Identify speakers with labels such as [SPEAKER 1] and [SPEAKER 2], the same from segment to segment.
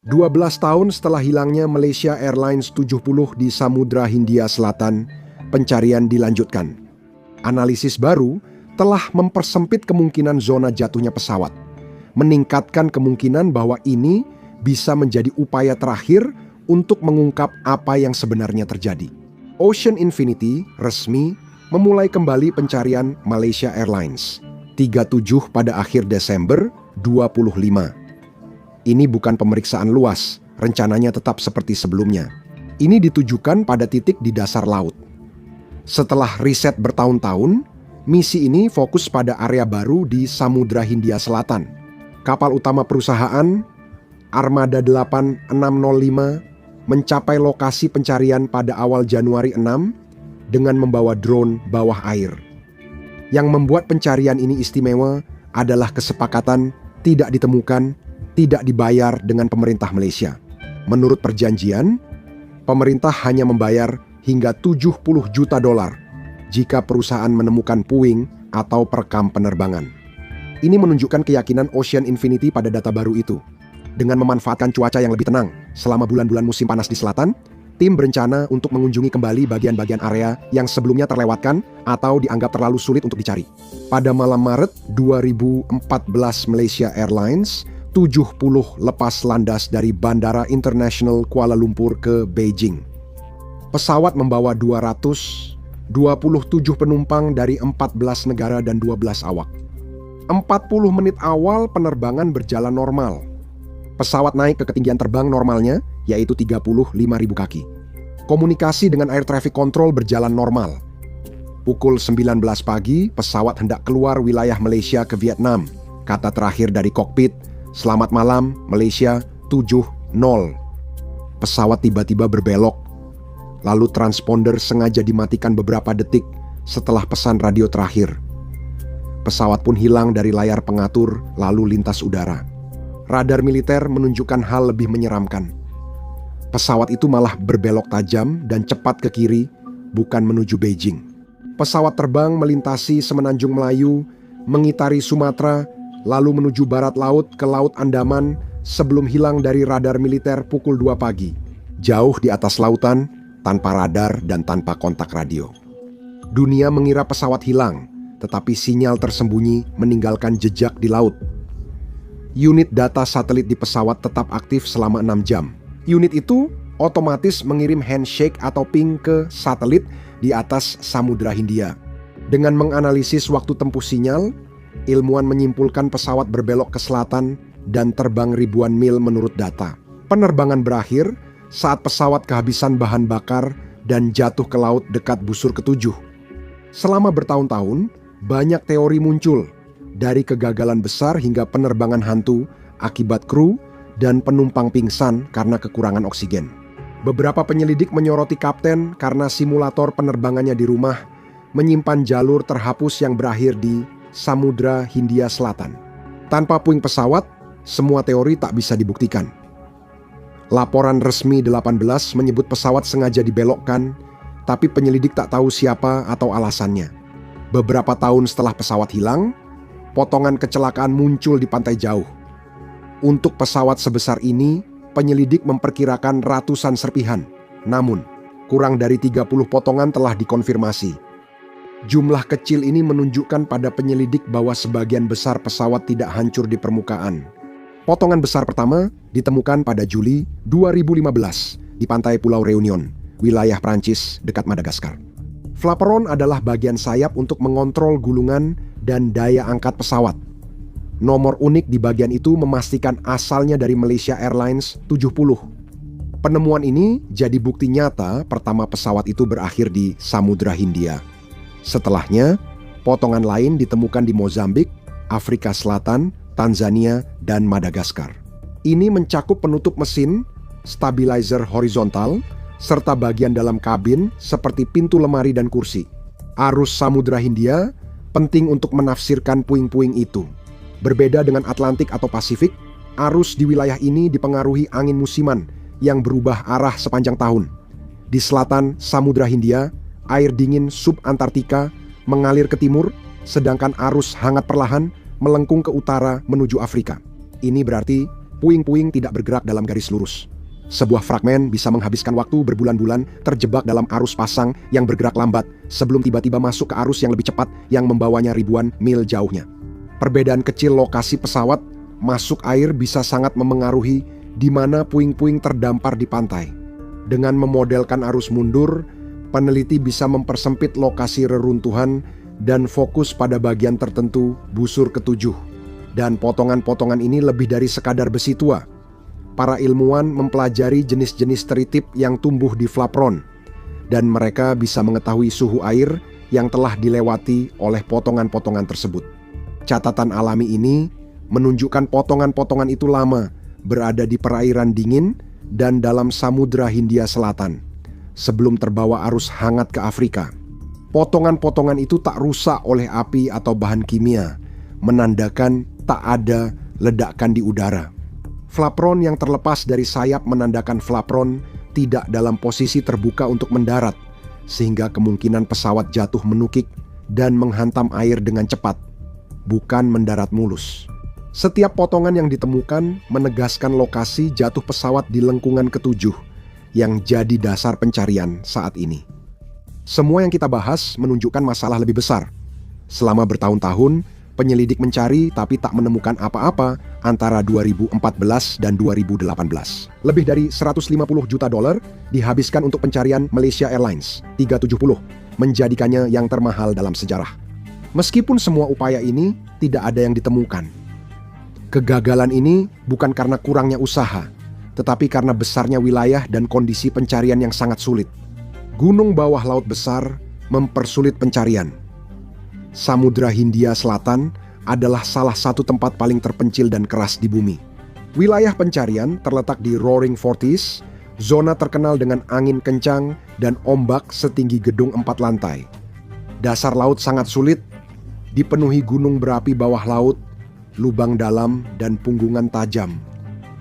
[SPEAKER 1] 12 tahun setelah hilangnya Malaysia Airlines 70 di Samudra Hindia Selatan, pencarian dilanjutkan. Analisis baru telah mempersempit kemungkinan zona jatuhnya pesawat, meningkatkan kemungkinan bahwa ini bisa menjadi upaya terakhir untuk mengungkap apa yang sebenarnya terjadi. Ocean Infinity resmi memulai kembali pencarian Malaysia Airlines 37 pada akhir Desember 25. Ini bukan pemeriksaan luas, rencananya tetap seperti sebelumnya. Ini ditujukan pada titik di dasar laut. Setelah riset bertahun-tahun, misi ini fokus pada area baru di Samudra Hindia Selatan. Kapal utama perusahaan, Armada 8605, mencapai lokasi pencarian pada awal Januari 6 dengan membawa drone bawah air. Yang membuat pencarian ini istimewa adalah kesepakatan tidak ditemukan, tidak dibayar dengan pemerintah Malaysia. Menurut perjanjian, pemerintah hanya membayar hingga 70 juta dolar jika perusahaan menemukan puing atau perekam penerbangan. Ini menunjukkan keyakinan Ocean Infinity pada data baru itu. Dengan memanfaatkan cuaca yang lebih tenang selama bulan-bulan musim panas di selatan, tim berencana untuk mengunjungi kembali bagian-bagian area yang sebelumnya terlewatkan atau dianggap terlalu sulit untuk dicari. Pada malam Maret 2014, Malaysia Airlines 70 lepas landas dari Bandara Internasional Kuala Lumpur ke Beijing. Pesawat membawa 227 penumpang dari 14 negara dan 12 awak. 40 menit awal penerbangan berjalan normal. Pesawat naik ke ketinggian terbang normalnya, yaitu 35.000 kaki. Komunikasi dengan Air Traffic Control berjalan normal. Pukul 19 pagi, pesawat hendak keluar wilayah Malaysia ke Vietnam. Kata terakhir dari kokpit, "Selamat malam, Malaysia 70." Pesawat tiba-tiba berbelok. Lalu transponder sengaja dimatikan beberapa detik setelah pesan radio terakhir. Pesawat pun hilang dari layar pengatur lalu lintas udara. Radar militer menunjukkan hal lebih menyeramkan. Pesawat itu malah berbelok tajam dan cepat ke kiri, bukan menuju Beijing. Pesawat terbang melintasi Semenanjung Melayu, mengitari Sumatera, lalu menuju barat laut ke Laut Andaman sebelum hilang dari radar militer pukul 2 pagi. Jauh di atas lautan, tanpa radar dan tanpa kontak radio. Dunia mengira pesawat hilang, tetapi sinyal tersembunyi meninggalkan jejak di laut. Unit data satelit di pesawat tetap aktif selama 6 jam. Unit itu otomatis mengirim handshake atau ping ke satelit di atas Samudra Hindia. Dengan menganalisis waktu tempuh sinyal, ilmuwan menyimpulkan pesawat berbelok ke selatan dan terbang ribuan mil menurut data. Penerbangan berakhir saat pesawat kehabisan bahan bakar dan jatuh ke laut dekat busur ketujuh. Selama bertahun-tahun, banyak teori muncul, dari kegagalan besar hingga penerbangan hantu akibat kru dan penumpang pingsan karena kekurangan oksigen. Beberapa penyelidik menyoroti kapten karena simulator penerbangannya di rumah menyimpan jalur terhapus yang berakhir di Samudra Hindia Selatan. Tanpa puing pesawat, semua teori tak bisa dibuktikan. Laporan resmi 18 menyebut pesawat sengaja dibelokkan, tapi penyelidik tak tahu siapa atau alasannya. Beberapa tahun setelah pesawat hilang, potongan kecelakaan muncul di pantai jauh. Untuk pesawat sebesar ini, penyelidik memperkirakan ratusan serpihan. Namun, kurang dari 30 potongan telah dikonfirmasi. Jumlah kecil ini menunjukkan pada penyelidik bahwa sebagian besar pesawat tidak hancur di permukaan. Potongan besar pertama ditemukan pada Juli 2015 di pantai Pulau Reunion, wilayah Prancis dekat Madagaskar. Flaperon adalah bagian sayap untuk mengontrol gulungan dan daya angkat pesawat. Nomor unik di bagian itu memastikan asalnya dari Malaysia Airlines 70. Penemuan ini jadi bukti nyata pertama pesawat itu berakhir di Samudra Hindia. Setelahnya, potongan lain ditemukan di Mozambik, Afrika Selatan, Tanzania, dan Madagaskar. Ini mencakup penutup mesin, stabilizer horizontal, serta bagian dalam kabin seperti pintu lemari dan kursi. Arus Samudra Hindia penting untuk menafsirkan puing-puing itu. Berbeda dengan Atlantik atau Pasifik, arus di wilayah ini dipengaruhi angin musiman yang berubah arah sepanjang tahun. Di selatan Samudra Hindia, air dingin subantartika mengalir ke timur, sedangkan arus hangat perlahan melengkung ke utara menuju Afrika. Ini berarti Puing-puing tidak bergerak dalam garis lurus. Sebuah fragmen bisa menghabiskan waktu berbulan-bulan terjebak dalam arus pasang yang bergerak lambat sebelum tiba-tiba masuk ke arus yang lebih cepat yang membawanya ribuan mil jauhnya. Perbedaan kecil lokasi pesawat masuk air bisa sangat memengaruhi di mana puing-puing terdampar di pantai. Dengan memodelkan arus mundur, peneliti bisa mempersempit lokasi reruntuhan dan fokus pada bagian tertentu busur ketujuh. Dan potongan-potongan ini lebih dari sekadar besi tua. Para ilmuwan mempelajari jenis-jenis teritip yang tumbuh di flapron, dan mereka bisa mengetahui suhu air yang telah dilewati oleh potongan-potongan tersebut. Catatan alami ini menunjukkan potongan-potongan itu lama berada di perairan dingin dan dalam Samudra Hindia Selatan, sebelum terbawa arus hangat ke Afrika. Potongan-potongan itu tak rusak oleh api atau bahan kimia, menandakan tak ada ledakan di udara. Flapron yang terlepas dari sayap menandakan flapron tidak dalam posisi terbuka untuk mendarat, sehingga kemungkinan pesawat jatuh menukik dan menghantam air dengan cepat, bukan mendarat mulus. Setiap potongan yang ditemukan menegaskan lokasi jatuh pesawat di lengkungan ketujuh yang jadi dasar pencarian saat ini. Semua yang kita bahas menunjukkan masalah lebih besar. Selama bertahun-tahun, penyelidik mencari tapi tak menemukan apa-apa antara 2014 dan 2018. Lebih dari 150 juta dolar dihabiskan untuk pencarian Malaysia Airlines 370, menjadikannya yang termahal dalam sejarah. Meskipun semua upaya ini tidak ada yang ditemukan. Kegagalan ini bukan karena kurangnya usaha, tetapi karena besarnya wilayah dan kondisi pencarian yang sangat sulit. Gunung bawah laut besar mempersulit pencarian. Samudra Hindia Selatan adalah salah satu tempat paling terpencil dan keras di bumi. Wilayah pencarian terletak di Roaring Forties, zona terkenal dengan angin kencang dan ombak setinggi gedung 4 lantai. Dasar laut sangat sulit, dipenuhi gunung berapi bawah laut, lubang dalam dan punggungan tajam.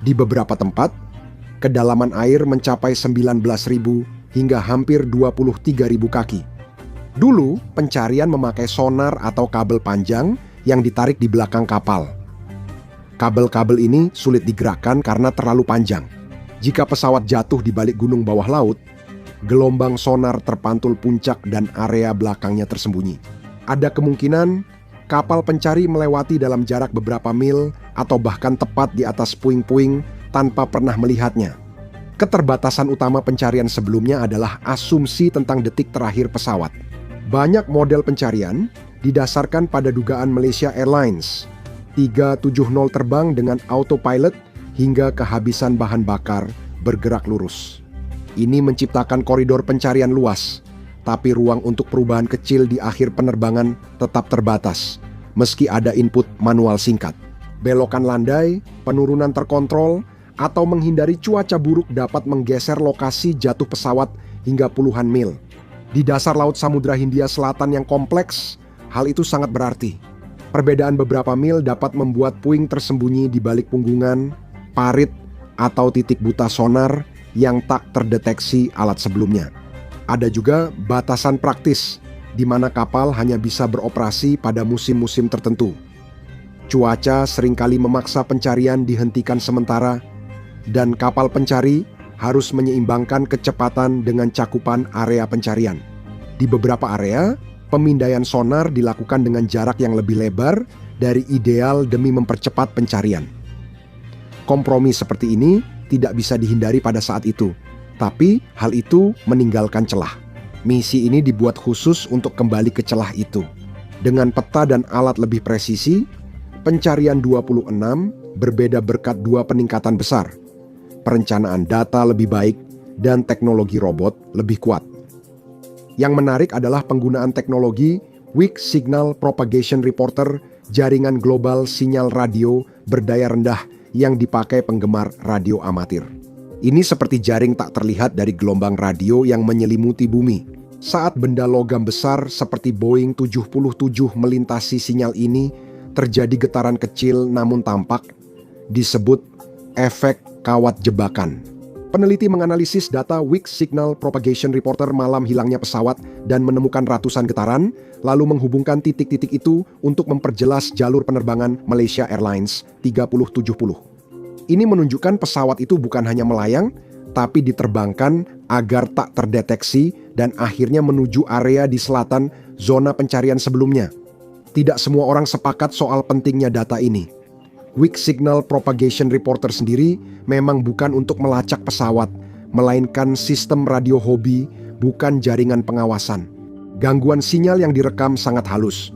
[SPEAKER 1] Di beberapa tempat, kedalaman air mencapai 19.000 hingga hampir 23.000 kaki. Dulu, pencarian memakai sonar atau kabel panjang yang ditarik di belakang kapal. Kabel-kabel ini sulit digerakkan karena terlalu panjang. Jika pesawat jatuh di balik gunung bawah laut, gelombang sonar terpantul puncak dan area belakangnya tersembunyi. Ada kemungkinan kapal pencari melewati dalam jarak beberapa mil atau bahkan tepat di atas puing-puing tanpa pernah melihatnya. Keterbatasan utama pencarian sebelumnya adalah asumsi tentang detik terakhir pesawat. Banyak model pencarian didasarkan pada dugaan Malaysia Airlines 370 terbang dengan autopilot hingga kehabisan bahan bakar bergerak lurus. Ini menciptakan koridor pencarian luas, tapi ruang untuk perubahan kecil di akhir penerbangan tetap terbatas, meski ada input manual singkat. Belokan landai, penurunan terkontrol, atau menghindari cuaca buruk dapat menggeser lokasi jatuh pesawat hingga puluhan mil. Di dasar laut Samudra Hindia Selatan yang kompleks, hal itu sangat berarti. Perbedaan beberapa mil dapat membuat puing tersembunyi di balik punggungan, parit, atau titik buta sonar yang tak terdeteksi alat sebelumnya. Ada juga batasan praktis, di mana kapal hanya bisa beroperasi pada musim-musim tertentu. Cuaca seringkali memaksa pencarian dihentikan sementara, dan kapal pencari harus menyeimbangkan kecepatan dengan cakupan area pencarian. Di beberapa area, pemindaian sonar dilakukan dengan jarak yang lebih lebar dari ideal demi mempercepat pencarian. Kompromi seperti ini tidak bisa dihindari pada saat itu, tapi hal itu meninggalkan celah. Misi ini dibuat khusus untuk kembali ke celah itu. Dengan peta dan alat lebih presisi, pencarian 26 berbeda berkat dua peningkatan besar. Perencanaan data lebih baik, dan teknologi robot lebih kuat. Yang menarik adalah penggunaan teknologi Weak Signal Propagation Reporter, jaringan global sinyal radio berdaya rendah yang dipakai penggemar radio amatir. Ini seperti jaring tak terlihat dari gelombang radio yang menyelimuti bumi. Saat benda logam besar seperti Boeing 777 melintasi sinyal ini, terjadi getaran kecil namun tampak, disebut efek kawat jebakan. Peneliti menganalisis data Weak Signal Propagation Reporter malam hilangnya pesawat dan menemukan ratusan getaran, lalu menghubungkan titik-titik itu untuk memperjelas jalur penerbangan Malaysia Airlines 3070. Ini menunjukkan pesawat itu bukan hanya melayang, tapi diterbangkan agar tak terdeteksi dan akhirnya menuju area di selatan zona pencarian sebelumnya. Tidak semua orang sepakat soal pentingnya data ini. Weak Signal Propagation Reporter sendiri memang bukan untuk melacak pesawat, melainkan sistem radio hobi, bukan jaringan pengawasan. Gangguan sinyal yang direkam sangat halus.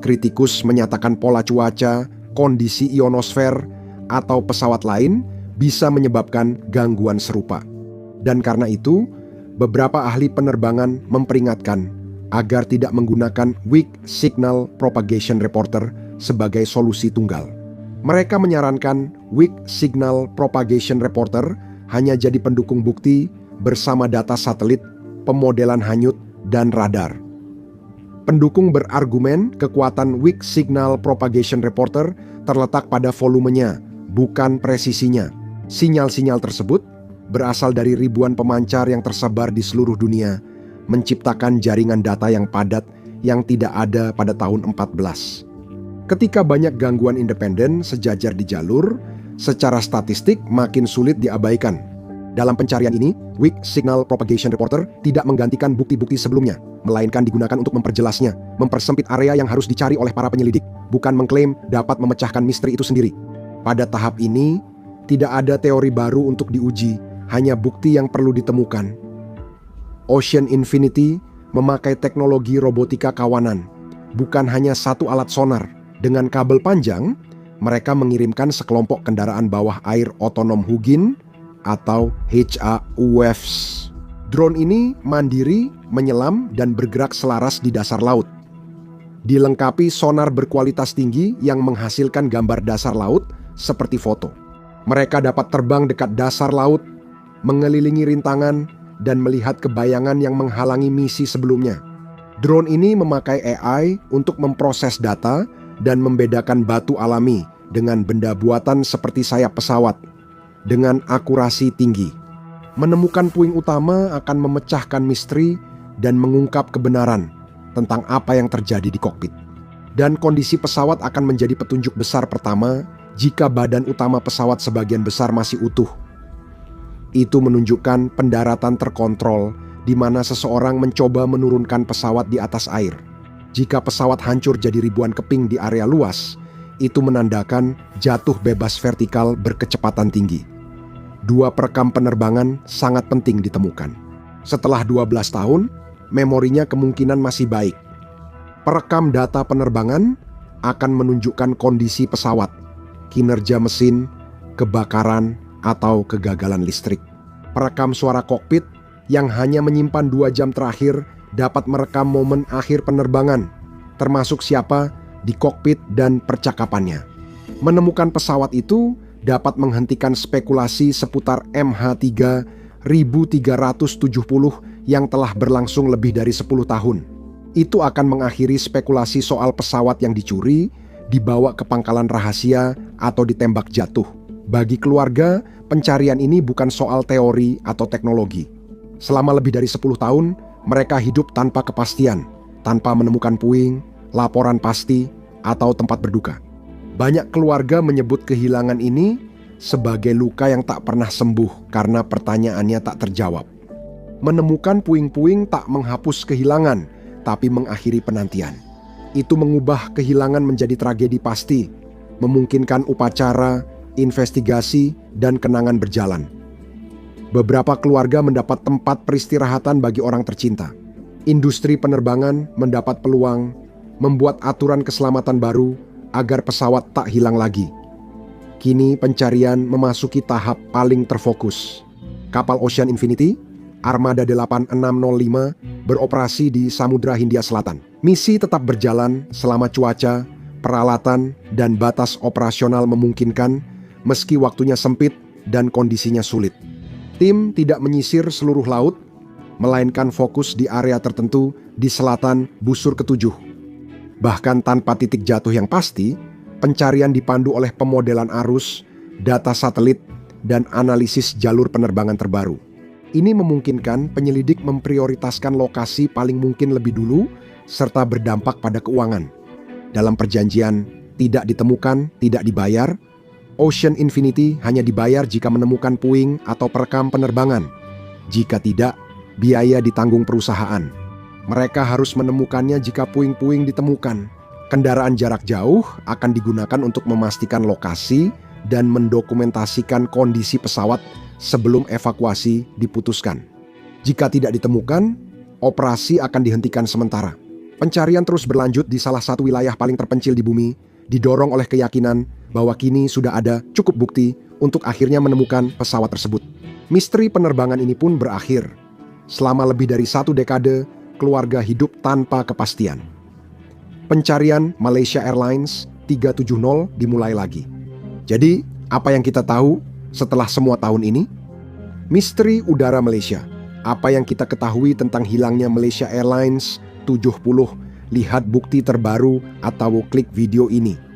[SPEAKER 1] Kritikus menyatakan pola cuaca, kondisi ionosfer, atau pesawat lain bisa menyebabkan gangguan serupa. Dan karena itu, beberapa ahli penerbangan memperingatkan agar tidak menggunakan Weak Signal Propagation Reporter sebagai solusi tunggal. Mereka menyarankan Weak Signal Propagation Reporter hanya jadi pendukung bukti bersama data satelit, pemodelan hanyut, dan radar. Pendukung berargumen kekuatan Weak Signal Propagation Reporter terletak pada volumenya, bukan presisinya. Sinyal-sinyal tersebut berasal dari ribuan pemancar yang tersebar di seluruh dunia, menciptakan jaringan data yang padat yang tidak ada pada tahun 14. Ketika banyak gangguan independen sejajar di jalur, secara statistik makin sulit diabaikan. Dalam pencarian ini, Weak Signal Propagation Reporter tidak menggantikan bukti-bukti sebelumnya, melainkan digunakan untuk memperjelasnya, mempersempit area yang harus dicari oleh para penyelidik, bukan mengklaim dapat memecahkan misteri itu sendiri. Pada tahap ini, tidak ada teori baru untuk diuji, hanya bukti yang perlu ditemukan. Ocean Infinity memakai teknologi robotika kawanan, bukan hanya satu alat sonar. Dengan kabel panjang, mereka mengirimkan sekelompok kendaraan bawah air otonom Hugin atau HAUFs. Drone ini mandiri, menyelam, dan bergerak selaras di dasar laut. Dilengkapi sonar berkualitas tinggi yang menghasilkan gambar dasar laut seperti foto. Mereka dapat terbang dekat dasar laut, mengelilingi rintangan, dan melihat kebayangan yang menghalangi misi sebelumnya. Drone ini memakai AI untuk memproses data dan membedakan batu alami dengan benda buatan seperti sayap pesawat dengan akurasi tinggi. Menemukan puing utama akan memecahkan misteri dan mengungkap kebenaran tentang apa yang terjadi di kokpit. Dan kondisi pesawat akan menjadi petunjuk besar pertama jika badan utama pesawat sebagian besar masih utuh. Itu menunjukkan pendaratan terkontrol di mana seseorang mencoba menurunkan pesawat di atas air. Jika pesawat hancur jadi ribuan keping di area luas, itu menandakan jatuh bebas vertikal berkecepatan tinggi. Dua perekam penerbangan sangat penting ditemukan. Setelah 12 tahun, memorinya kemungkinan masih baik. Perekam data penerbangan akan menunjukkan kondisi pesawat, kinerja mesin, kebakaran, atau kegagalan listrik. Perekam suara kokpit yang hanya menyimpan 2 jam terakhir dapat merekam momen akhir penerbangan, termasuk siapa di kokpit dan percakapannya. Menemukan pesawat itu dapat menghentikan spekulasi seputar MH3 1370 yang telah berlangsung lebih dari 10 tahun. Itu akan mengakhiri spekulasi soal pesawat yang dicuri, dibawa ke pangkalan rahasia, atau ditembak jatuh. Bagi keluarga, pencarian ini bukan soal teori atau teknologi. Selama lebih dari 10 tahun, mereka hidup tanpa kepastian, tanpa menemukan puing, laporan pasti, atau tempat berduka. Banyak keluarga menyebut kehilangan ini sebagai luka yang tak pernah sembuh karena pertanyaannya tak terjawab. Menemukan puing-puing tak menghapus kehilangan, tapi mengakhiri penantian. Itu mengubah kehilangan menjadi tragedi pasti, memungkinkan upacara, investigasi, dan kenangan berjalan. Beberapa keluarga mendapat tempat peristirahatan bagi orang tercinta. Industri penerbangan mendapat peluang membuat aturan keselamatan baru agar pesawat tak hilang lagi. Kini pencarian memasuki tahap paling terfokus. Kapal Ocean Infinity, Armada 8605, beroperasi di Samudra Hindia Selatan. Misi tetap berjalan selama cuaca, peralatan, dan batas operasional memungkinkan, meski waktunya sempit dan kondisinya sulit. Tim tidak menyisir seluruh laut, melainkan fokus di area tertentu di selatan busur ketujuh. Bahkan tanpa titik jatuh yang pasti, pencarian dipandu oleh pemodelan arus, data satelit, dan analisis jalur penerbangan terbaru. Ini memungkinkan penyelidik memprioritaskan lokasi paling mungkin lebih dulu, serta berdampak pada keuangan. Dalam perjanjian, tidak ditemukan, tidak dibayar, Ocean Infinity hanya dibayar jika menemukan puing atau perekam penerbangan. Jika tidak, biaya ditanggung perusahaan. Mereka harus menemukannya jika puing-puing ditemukan. Kendaraan jarak jauh akan digunakan untuk memastikan lokasi dan mendokumentasikan kondisi pesawat sebelum evakuasi diputuskan. Jika tidak ditemukan, operasi akan dihentikan sementara. Pencarian terus berlanjut di salah satu wilayah paling terpencil di bumi, didorong oleh keyakinan bahwa kini sudah ada cukup bukti untuk akhirnya menemukan pesawat tersebut. Misteri penerbangan ini pun berakhir. Selama lebih dari 1 dekade, keluarga hidup tanpa kepastian. Pencarian Malaysia Airlines 370 dimulai lagi. Jadi, apa yang kita tahu setelah semua tahun ini? Misteri udara Malaysia. Apa yang kita ketahui tentang hilangnya Malaysia Airlines 70? Lihat bukti terbaru atau klik video ini.